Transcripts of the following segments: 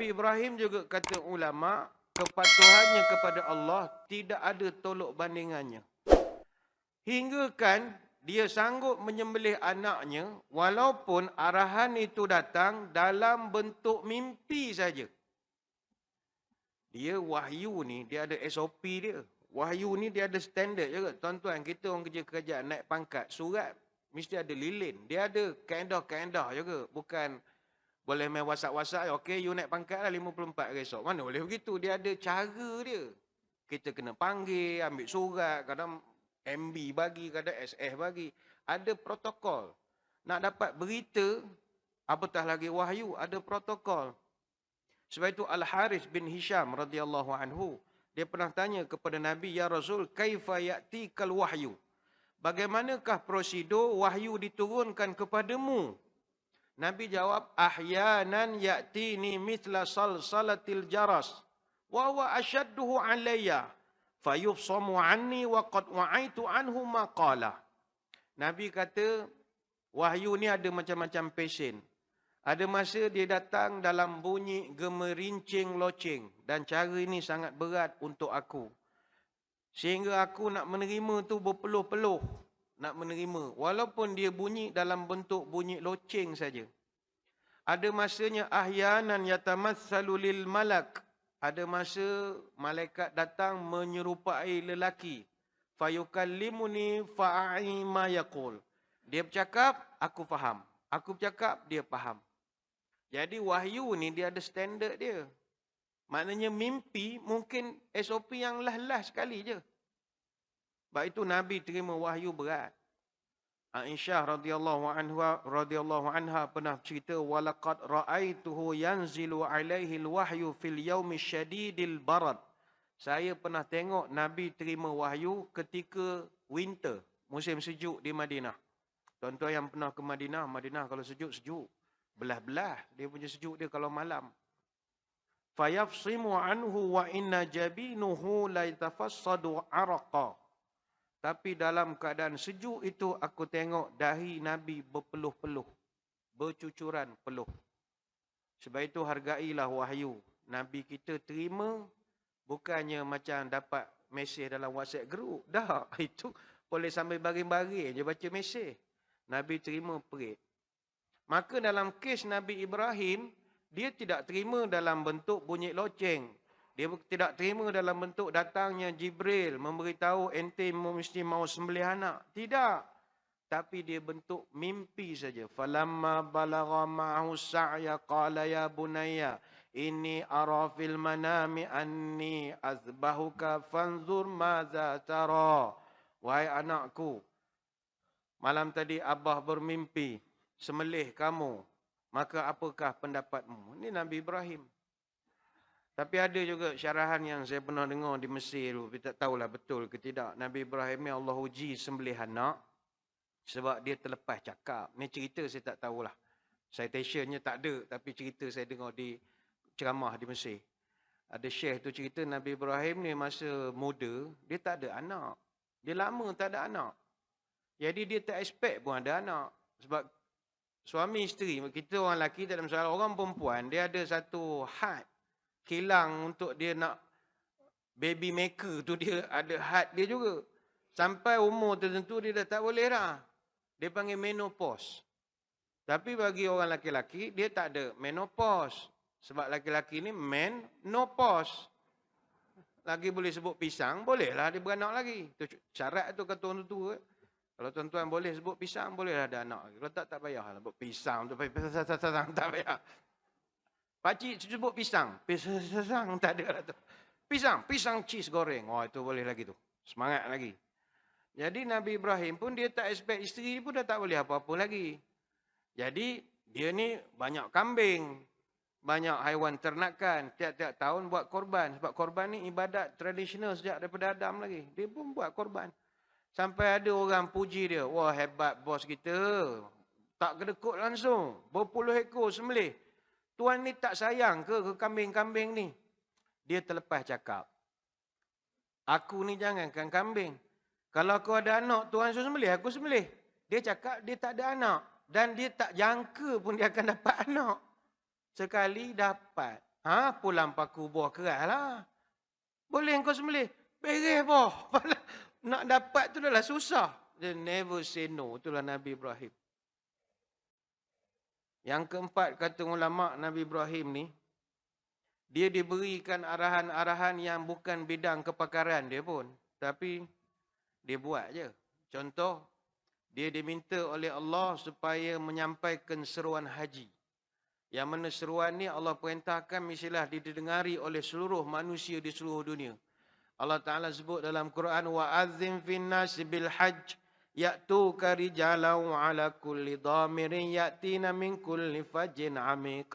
Nabi Ibrahim juga kata ulama, kepatuhannya kepada Allah tidak ada tolok bandingannya. Hingga kan dia sanggup menyembelih anaknya walaupun arahan itu datang dalam bentuk mimpi saja. Dia wahyu ni, dia ada SOP dia. Wahyu ni dia ada standard juga. Tuan-tuan, kita orang kerja kerajaan naik pangkat, surat mesti ada lilin. Dia ada kaedah-kaedah juga. Bukan boleh main WhatsApp-WhatsApp, okey, you naik pangkat lah 54 esok. Mana boleh begitu? Dia ada cara dia. Kita kena panggil, ambil surat, kadang MB bagi, kadang SF bagi. Ada protokol. Nak dapat berita, apatah lagi wahyu, ada protokol. Sebab itu Al-Harith bin Hisham radhiyallahu anhu, dia pernah tanya kepada Nabi, "Ya Rasul, kaifa ya'tikal wahyu?" Bagaimanakah prosedur wahyu diturunkan kepadamu? Nabi jawab, "Ahyanan ya'tini mithla salsalatil jaras, wa huwa ashadduhu alayya, fayufsamu anni wa qad wa'aitu anhu ma qala." Nabi kata, wahyu ni ada macam-macam pesen. Ada masa dia datang dalam bunyi gemerincing loceng. Dan cara ini sangat berat untuk aku. Sehingga aku nak menerima tu berpeluh-peluh. Nak menerima. Walaupun dia bunyi dalam bentuk bunyi loceng saja. Ada masanya ahyanan yatamatsalu lil malak. Ada masa malaikat datang menyerupai lelaki. Fayukallimuni fa'i ma yaqul. Dia bercakap, aku faham. Aku bercakap, dia faham. Jadi wahyu ni dia ada standard dia. Maknanya mimpi mungkin SOP yang lah sekali je. Sebab itu Nabi terima wahyu berat. Aisyah radhiyallahu anha pernah cerita, walaqad ra'aituhu yanzilu alaihi alwahyu fil yaumi syadidil barad. Saya pernah tengok Nabi terima wahyu ketika winter, musim sejuk di Madinah. Tuan-tuan yang pernah ke Madinah, Madinah kalau sejuk. Belah-belah dia punya sejuk dia kalau malam. Fayafsimu anhu wa inna jabinuhu la yatafassadu araqa. Tapi dalam keadaan sejuk itu aku tengok dahi Nabi berpeluh-peluh, bercucuran peluh. Sebab itu hargailah wahyu. Nabi kita terima bukannya macam dapat mesej dalam WhatsApp group. Dah, itu boleh sambil baring-baring je baca mesej. Nabi terima perit. Maka dalam kes Nabi Ibrahim, dia tidak terima dalam bentuk bunyi loceng. Dia tidak terima dalam bentuk datangnya Jibril memberitahu ente mesti mau sembelih anak. Tidak. Tapi dia bentuk mimpi saja. Falamma balagha ma'ahu sa'ya qala ya bunayya inni ara fil manami anni azbahuka fanzur madza tara. Wahai anakku, malam tadi Abah bermimpi semelih kamu, maka apakah pendapatmu? Ini Nabi Ibrahim. Tapi ada juga syarahan yang saya pernah dengar di Mesir, tapi tak tahulah betul ke tidak. Nabi Ibrahim ni Allah uji sembelih anak sebab dia terlepas cakap. Ni cerita saya tak tahulah. Citationnya tak ada, tapi cerita saya dengar di ceramah di Mesir. Ada syekh tu cerita Nabi Ibrahim ni masa muda, dia tak ada anak. Dia lama tak ada anak. Jadi dia tak expect pun ada anak. Sebab suami isteri, kita orang lelaki dalam soal orang perempuan, dia ada satu had, kilang untuk dia nak baby maker tu, dia ada had dia juga. Sampai umur tertentu dia dah tak boleh dah. Dia panggil menopause. Tapi bagi orang lelaki-lelaki, dia tak ada menopause. Sebab lelaki-lelaki ni menopause. Lagi boleh sebut pisang, bolehlah dia beranak lagi. Tu syarat tu kata orang tu. Kalau tuan-tuan boleh sebut pisang, bolehlah ada anak. Kalau tak payahlah sebut pisang. Tak payah. Pakcik sebut pisang. Pisang tak ada lah tu. Pisang cheese goreng. Oh, itu boleh lagi tu. Semangat lagi. Jadi Nabi Ibrahim pun dia tak expect, isteri pun dah tak boleh apa-apa lagi. Jadi dia ni banyak kambing. Banyak haiwan ternakan. Tiap-tiap tahun buat korban. Sebab korban ni ibadat tradisional sejak daripada Adam lagi. Dia pun buat korban. Sampai ada orang puji dia. Wah, hebat bos kita. Tak kedekut langsung. Berpuluh ekor sembelih. Tuan ni tak sayang ke kambing-kambing ni? Dia terlepas cakap. Aku ni jangankan kambing. Kalau kau ada anak, Tuan suruh sembelih, aku sembelih. Dia cakap dia tak ada anak. Dan dia tak jangka pun dia akan dapat anak. Sekali dapat. Pulang paku buah keras lah. Boleh kau sembelih? Beres boh. Nak dapat tu dah lah susah. Dia never say no. Itulah Nabi Ibrahim. Yang keempat, kata ulama' Nabi Ibrahim ni, dia diberikan arahan-arahan yang bukan bidang kepakaran dia pun. Tapi, dia buat je. Contoh, dia diminta oleh Allah supaya menyampaikan seruan haji. Yang mana seruan ni Allah perintahkan mestilah didengari oleh seluruh manusia di seluruh dunia. Allah Ta'ala sebut dalam Quran, وَأَذِّنْ فِي النَّاسِ بِالْحَجِّ يَأْتُوكَ رِجَالًا وَعَلَى كُلِّ ضَامِرٍ يَأْتِينَ مِنْ كُلِّ فَجٍّ عَمِيقٍ.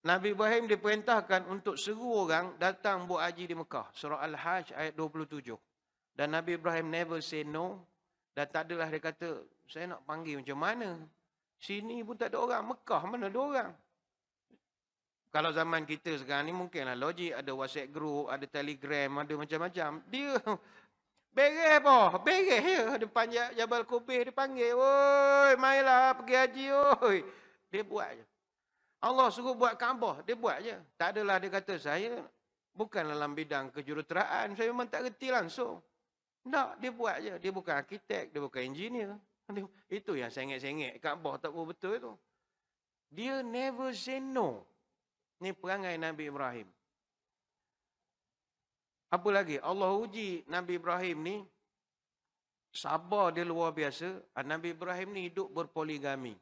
Nabi Ibrahim diperintahkan untuk seru orang datang buat haji di Mekah. Surah Al-Hajj ayat 27. Dan Nabi Ibrahim never say no. Dan tak adalah dia kata, saya nak panggil macam mana? Sini pun tak ada orang. Mekah mana ada orang? Kalau zaman kita sekarang ni mungkinlah logik. Ada WhatsApp group, ada Telegram, ada macam-macam. Dia beres apa? Beres ya. Depan Jabal Kubih dia panggil. Oi, marilah pergi haji. Oi. Dia buat je. Allah suruh buat Kaabah. Dia buat je. Tak adalah dia kata, saya bukan dalam bidang kejuruteraan. Saya memang tak reti langsung. Tak, dia buat je. Dia bukan arkitek, dia bukan engineer. Itu yang sengit-sengit Kaabah tak betul tu. Dia never say no. Ni perangai Nabi Ibrahim. Apa lagi? Allah uji Nabi Ibrahim ni. Sabar dia luar biasa. Nabi Ibrahim ni hidup berpoligami.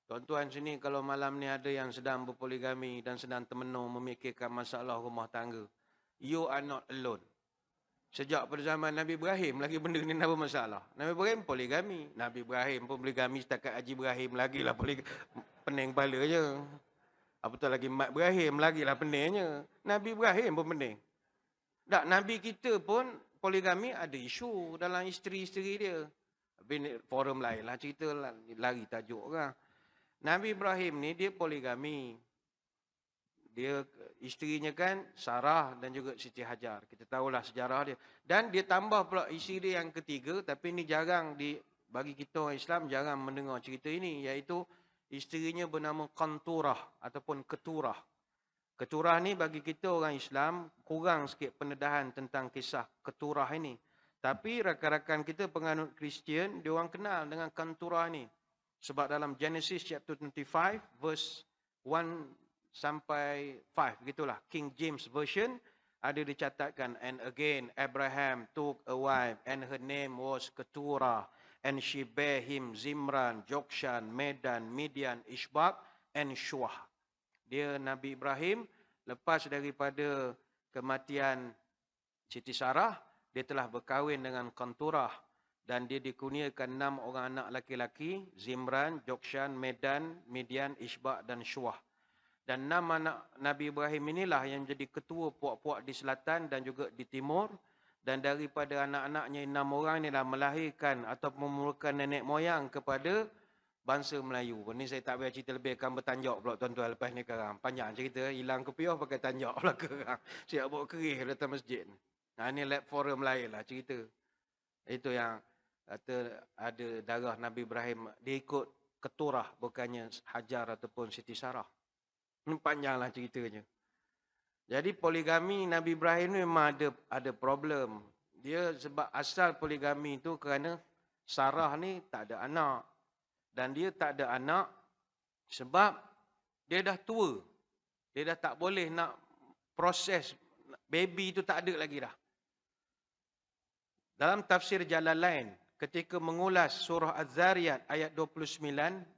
Tuan-tuan sini kalau malam ni ada yang sedang berpoligami dan sedang termenung memikirkan masalah rumah tangga. You are not alone. Sejak pada zaman Nabi Ibrahim lagi benda ni nak bermasalah. Nabi Ibrahim poligami. Nabi Ibrahim pun poligami setakat Haji Ibrahim lagilah pening kepala je. Apatah lagi Mat Ibrahim, lagilah peningnya. Nabi Ibrahim pun pening. Tak, Nabi kita pun poligami ada isu dalam isteri-isteri dia. Tapi forum lain lah cerita, lari tajuk kan. Nabi Ibrahim ni dia poligami. Dia isterinya kan Sarah dan juga Siti Hajar. Kita tahulah sejarah dia. Dan dia tambah pula isteri dia yang ketiga, tapi ni jarang bagi kita orang Islam jarang mendengar cerita ini, iaitu isterinya bernama Qanturah ataupun Keturah. Keturah ni bagi kita orang Islam kurang sikit pendedahan tentang kisah Keturah ini. Tapi rakan-rakan kita penganut Kristian, dia orang kenal dengan Qanturah ni. Sebab dalam Genesis chapter 25 verse 1 sampai 5 gitulah. King James version ada dicatatkan, and again Abraham took a wife and her name was Keturah. And she bare him Zimran, Jokshan, Medan, Midian, Ishbak, and Shuah. Dia Nabi Ibrahim, lepas daripada kematian Siti Sarah, dia telah berkahwin dengan Qanturah. Dan dia dikurniakan 6 orang anak laki-laki, Zimran, Jokshan, Medan, Midian, Ishbak, dan Shuah. Dan 6 anak Nabi Ibrahim inilah yang jadi ketua puak-puak di selatan dan juga di timur. Dan daripada anak-anaknya 6 orang inilah melahirkan atau memulakan nenek moyang kepada bangsa Melayu. Ini saya tak boleh cerita lebih, akan bertanjak pula tuan-tuan lepas ni sekarang. Panjang cerita, hilang kopiah pakai tanjak pula sekarang. Siap bawa kerih datang masjid. Nah, ini lab forum lain lah cerita. Itu yang kata ada darah Nabi Ibrahim. Dia ikut Keturah, bukannya Hajar ataupun Siti Sarah. Ini panjanglah ceritanya. Jadi poligami Nabi Ibrahim ni memang ada problem. Dia sebab asal poligami itu kerana Sarah ni tak ada anak. Dan dia tak ada anak sebab dia dah tua. Dia dah tak boleh nak proses baby itu, tak ada lagi dah. Dalam tafsir Jalalain ketika mengulas surah Az-Zariyat ayat 29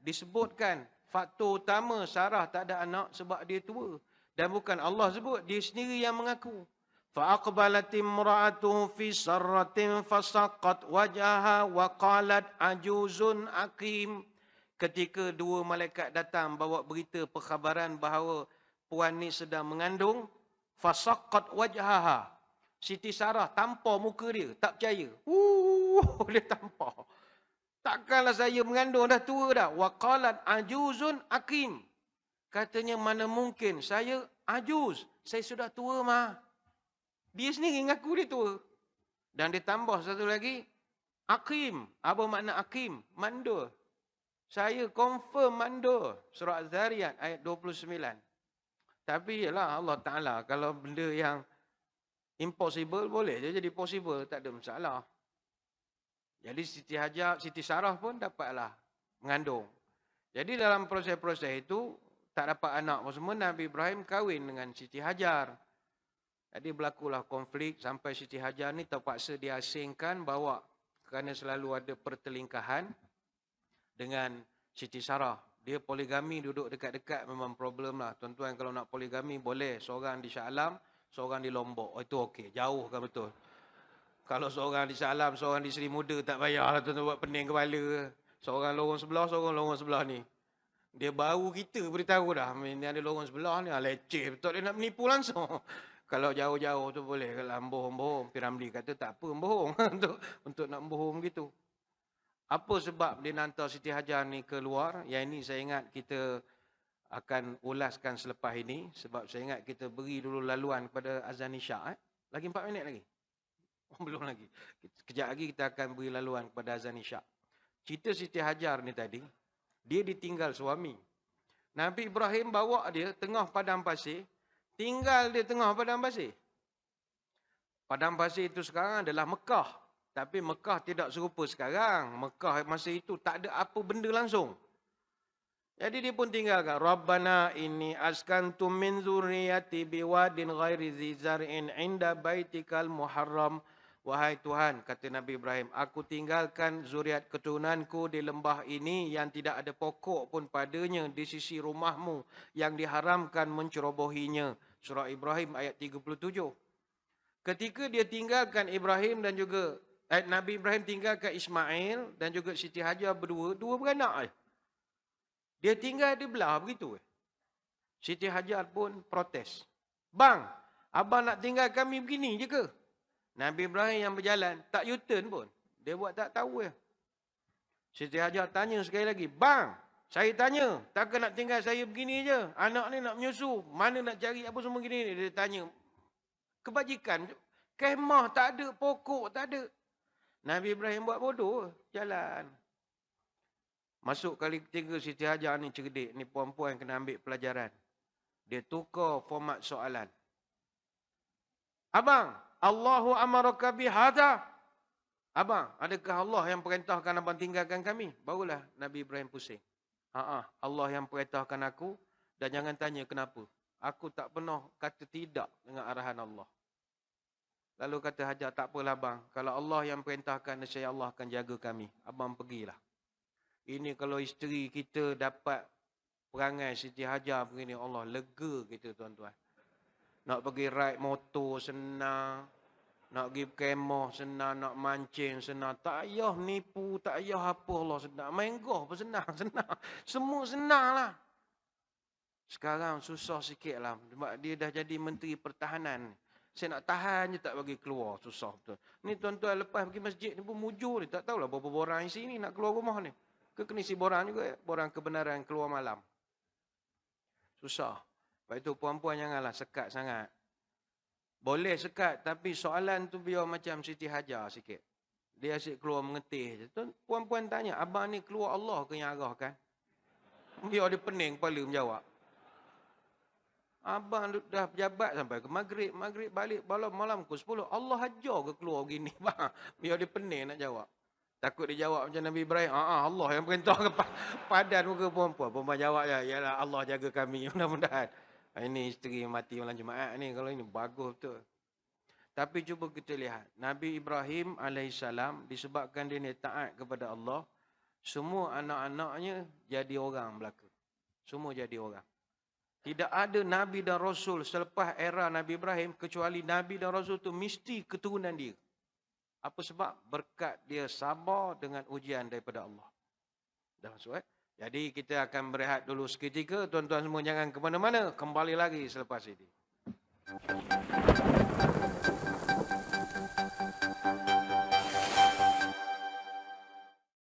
disebutkan faktor utama Sarah tak ada anak sebab dia tua. Dan bukan Allah sebut, dia sendiri yang mengaku. فَأَقْبَلَتِ امْرَأَتُهُ فِي سَرَّةٍ فَسَقَّتْ وَجْهَهَا وَقَالَتْ عَجُوزٌ أَقِيمٌ. Ketika 2 malaikat datang bawa berita perkhabaran bahawa puan ni sedang mengandung, فَسَقَّتْ وَجْهَهَا. Siti Sarah tampar muka dia, tak percaya. Dia tampar. Takkanlah saya mengandung, dah tua dah. وَقَالَتْ عَجُوزٌ أَقِيمٌ. Katanya, mana mungkin, saya ajuz, saya sudah tua mah. Dia sendiri ngaku dia tua. Dan dia tambah satu lagi, Aqim. Apa makna Aqim? Mandul. Saya confirm mandul. Surah Az-Zariyat ayat 29. Tapi yalah Allah Ta'ala, kalau benda yang impossible boleh je jadi possible, tak ada masalah. Jadi Siti Sarah pun dapatlah mengandung. Jadi dalam proses-proses itu, tak dapat anak pun semua, Nabi Ibrahim kahwin dengan Siti Hajar. Jadi berlakulah konflik sampai Siti Hajar ni terpaksa diasingkan, bawa kerana selalu ada pertelingkahan dengan Siti Sarah. Dia poligami, duduk dekat-dekat memang problem lah. Tuan-tuan kalau nak poligami boleh. Seorang di Shah Alam, seorang di Lombok. Oh, itu okey. Jauh kan betul. Kalau seorang di Shah Alam, seorang di Seri Muda, tak payahlah tuan-tuan buat pening kepala. Seorang lorong sebelah, seorang lorong sebelah ni. Dia baru kita beritahu dah. Ini ada lorong sebelah ni. Leceh betul, dia nak menipu langsung. Kalau jauh-jauh tu boleh. Kalau bohong-bohong. Piramli kata tak apa bohong. untuk nak bohong gitu. Apa sebab dia hantar Siti Hajar ni keluar? Yang ini saya ingat kita akan ulaskan selepas ini. Sebab saya ingat kita beri dulu laluan kepada azan isyak. Lagi 4 minit lagi? Oh, belum lagi. Kejap lagi kita akan beri laluan kepada azan isyak. Cerita Siti Hajar ni tadi, dia ditinggal suami. Nabi Ibrahim bawa dia tengah padang pasir. Tinggal dia tengah padang pasir. Padang pasir itu sekarang adalah Mekah. Tapi Mekah tidak serupa sekarang. Mekah masa itu tak ada apa benda langsung. Jadi dia pun tinggalkan. Rabbana inni askantu min zurriyati biwadin ghairi zizar'in inda baitikal muharram. Wahai Tuhan, kata Nabi Ibrahim, aku tinggalkan zuriat keturunanku di lembah ini yang tidak ada pokok pun padanya di sisi rumahmu yang diharamkan mencerobohinya. Surah Ibrahim ayat 37. Ketika dia tinggalkan Ibrahim dan juga Nabi Ibrahim tinggalkan Ismail dan juga Siti Hajar dua beranak. Dia tinggal di belah begitu. Siti Hajar pun protes. Bang, abang nak tinggal kami begini je ke? Nabi Ibrahim yang berjalan, tak U-turn pun. Dia buat tak tahu ya. Siti Hajar tanya sekali lagi. Bang, saya tanya, takkan nak tinggal saya begini je? Anak ni nak menyusu, mana nak cari apa semua begini? Dia tanya. Kebajikan, kemah tak ada, pokok tak ada. Nabi Ibrahim buat bodoh, jalan. Masuk kali ketiga Siti Hajar ni cerdik. Ni puan-puan kena ambil pelajaran. Dia tukar format soalan. Abang, Allahu amaraka bihadza. Abang, adakah Allah yang perintahkan abang tinggalkan kami? Barulah Nabi Ibrahim pusing. Allah yang perintahkan aku dan jangan tanya kenapa. Aku tak pernah kata tidak dengan arahan Allah. Lalu kata Hajar, tak apalah bang. Kalau Allah yang perintahkan, nescaya Allah akan jaga kami. Abang pergilah. Ini kalau isteri kita dapat perangai Siti Hajar begini, Allah lega kita tuan-tuan. Nak pergi ride motor senang. Nak pergi kemah senang. Nak mancing senang. Tak payah nipu. Tak payah apa Allah senang. Main golf pun senang. Semua senang lah. Sekarang susah sikit lah. Sebab dia dah jadi Menteri Pertahanan. Saya nak tahan je tak bagi keluar. Susah betul. Ni tuan-tuan lepas pergi masjid ni pun mujur ni. Tak tahulah berapa borang isi ni nak keluar rumah ni. Kena isi borang juga ya. Borang kebenaran keluar malam. Susah. Sebab itu puan-puan janganlah sekat sangat. Boleh sekat tapi soalan tu biar macam Siti Hajar sikit. Dia asyik keluar mengetih je. Puan-puan tanya, abang ni keluar Allah ke yang arahkan? Biar dia pening kepala menjawab. Abang dah pejabat sampai ke maghrib. Maghrib balik malam ke 10. Allah ajar ke keluar gini? Biar dia pening nak jawab. Takut dia jawab macam Nabi Ibrahim. Allah yang perintah ke padan muka perempuan. Perempuan jawab je. Yalah Allah jaga kami. Mudah-mudahan. Ini isteri mati malam Jumaat ni. Kalau ini bagus betul. Tapi cuba kita lihat. Nabi Ibrahim AS disebabkan dia ni taat kepada Allah. Semua anak-anaknya jadi orang belaka. Semua jadi orang. Tidak ada Nabi dan Rasul selepas era Nabi Ibrahim. Kecuali Nabi dan Rasul itu mesti keturunan dia. Apa sebab? Berkat dia sabar dengan ujian daripada Allah. Dah masuk Jadi kita akan berehat dulu seketika. Tuan-tuan semua jangan ke mana-mana. Kembali lagi selepas ini.